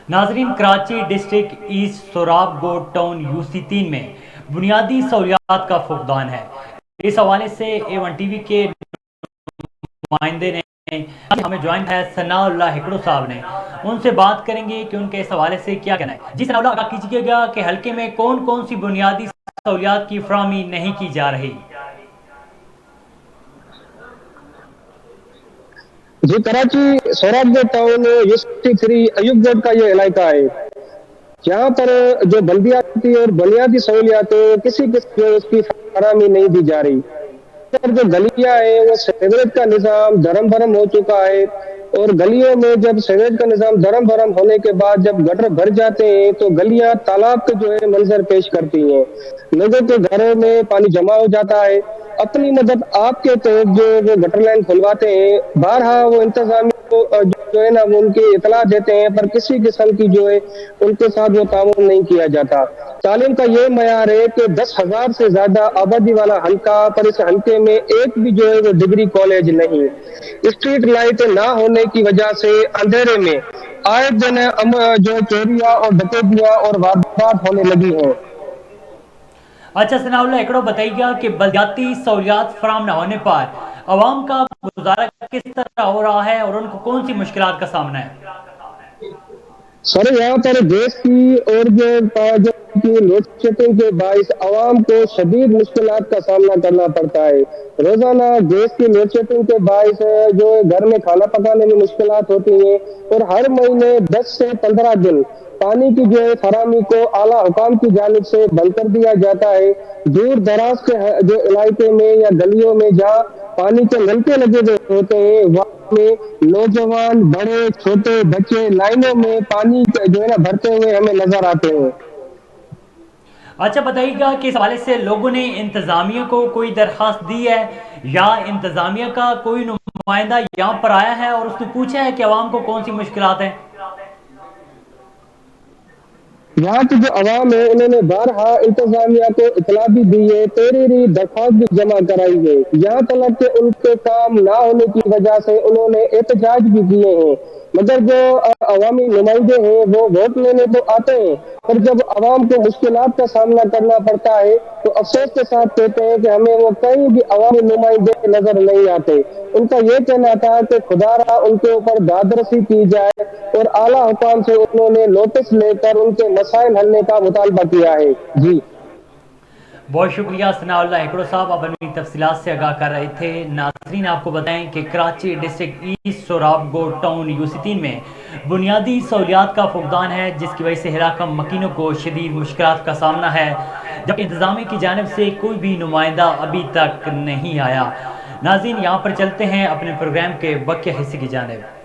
ناظرین، Karachi district east Sohrab Goth town UC3 میں بنیادی سہولیات کا فقدان ہے۔ اس حوالے سے A1 TV کے نمائندے نے ہمیں جوائن ہے ثناء اللہ ہکڑو صاحب نے، ان سے بات کریں گے کہ ان کے اس حوالے سے کیا کہنا ہے۔ جی ثناء اللہ، آگاہ کیجیے گا کہ حلقے میں کون کون سی بنیادی سہولیات کی فراہمی نہیں کی جا رہی؟ جی، کراچی سوراب گوڈ ٹاؤن UC3 ایوب گوڈ کا یہ علاقہ ہے، جہاں پر جو بلدیاتی اور بنیادی سہولیات کسی قسم کی اس کی فراہمی نہیں دی جا رہی۔ جو گلیاں ہیں وہ سیوریج کا نظام دھرم بھرم ہو چکا ہے، اور گلیوں میں جب سیوریج کا نظام دھرم بھرم ہونے کے بعد جب گٹر بھر جاتے ہیں تو گلیاں تالاب کے جو ہے منظر پیش کرتی ہیں، لوگوں کے گھروں میں پانی جمع ہو جاتا ہے۔ اپنی مدد آپ کے تحت جو وہ گٹر لائن کھلواتے ہیں، بارہا وہ انتظامیہ کو جو ہے نا وہ ان کی اطلاع دیتے ہیں، پر کسی قسم کی جو ہے ان کے ساتھ وہ تعاون نہیں کیا جاتا۔ تعلیم کا یہ معیار ہے کہ 10,000 سے زیادہ آبادی والا حلقہ، پر اس حلقے میں ایک بھی جو ہے وہ ڈگری کالج نہیں۔ اسٹریٹ لائٹ نہ ہونے کی وجہ سے اندھیرے میں آئے دن جو چوریاں اور ڈکیتیاں اور واردات ہونے لگی ہیں۔ اچھا ثناء اللہ ہکڑو، بتائیے گا کہ بلدیاتی سہولیات فراہم نہ ہونے پر عوام کا گزارا کس طرح ہو رہا ہے اور ان کو کون سی مشکلات کا سامنا ہے؟ سر، یہاں پر گیس کی اور جو پاور کی لوڈ شیڈنگ کے باعث عوام کو شدید مشکلات کا سامنا کرنا پڑتا ہے۔ روزانہ گیس کی لوڈ شیڈنگ کے باعث جو گھر میں کھانا پکانے میں مشکلات ہوتی ہیں، اور ہر مہینے 10 سے 15 دن پانی کی جو ہے فراہمی کو اعلیٰ حکام کی جانب سے بند کر دیا جاتا ہے۔ دور دراز کے جو علاقے میں یا گلیوں میں جہاں پانی کے نلکے لگے ہوئے ہوتے ہیں، وہاں میں نوجوان بڑے چھوٹے بچے لائنوں میں پانی جو ہے نا بھرتے ہوئے ہمیں نظر آتے ہیں۔ اچھا بتائیے گا کہ اس حوالے سے لوگوں نے انتظامیہ کو کوئی درخواست دی ہے یا انتظامیہ کا کوئی نمائندہ یہاں پر آیا ہے اور اس نے پوچھا ہے کہ عوام کو کون سی مشکلات ہیں؟ یہاں کی جو عوام ہے انہوں نے بارہا انتظامیہ کو اطلاع بھی دی ہے، تحریری درخواست بھی جمع کرائی ہے، یہاں تک کہ ان کے کام نہ ہونے کی وجہ سے انہوں نے احتجاج بھی کیے ہیں، مگر جو عوامی نمائندے ہیں وہ ووٹ لینے تو آتے ہیں، پر جب عوام کو مشکلات کا سامنا کرنا پڑتا ہے تو افسوس کے ساتھ کہتے ہیں کہ ہمیں وہ کہیں بھی عوامی نمائندے نظر نہیں آتے۔ ان کا یہ کہنا تھا کہ خدا را ان کے اوپر دادرسی کی جائے، اور اعلیٰ حکام سے انہوں نے نوٹس لے کر ان کے مسائل حل کا مطالبہ کیا ہے۔ جی بہت شکریہ ثناء اللہ ہکڑو صاحب، آپ اپنی تفصیلات سے آگاہ کر رہے تھے۔ ناظرین، آپ کو بتائیں کہ Karachi district east Sohrab Goth town UC3 میں بنیادی سہولیات کا فقدان ہے، جس کی وجہ سے حراکم مکینوں کو شدید مشکلات کا سامنا ہے، جب انتظامیہ کی جانب سے کوئی بھی نمائندہ ابھی تک نہیں آیا۔ ناظرین، یہاں پر چلتے ہیں اپنے پروگرام کے بقیہ حصے کی جانب۔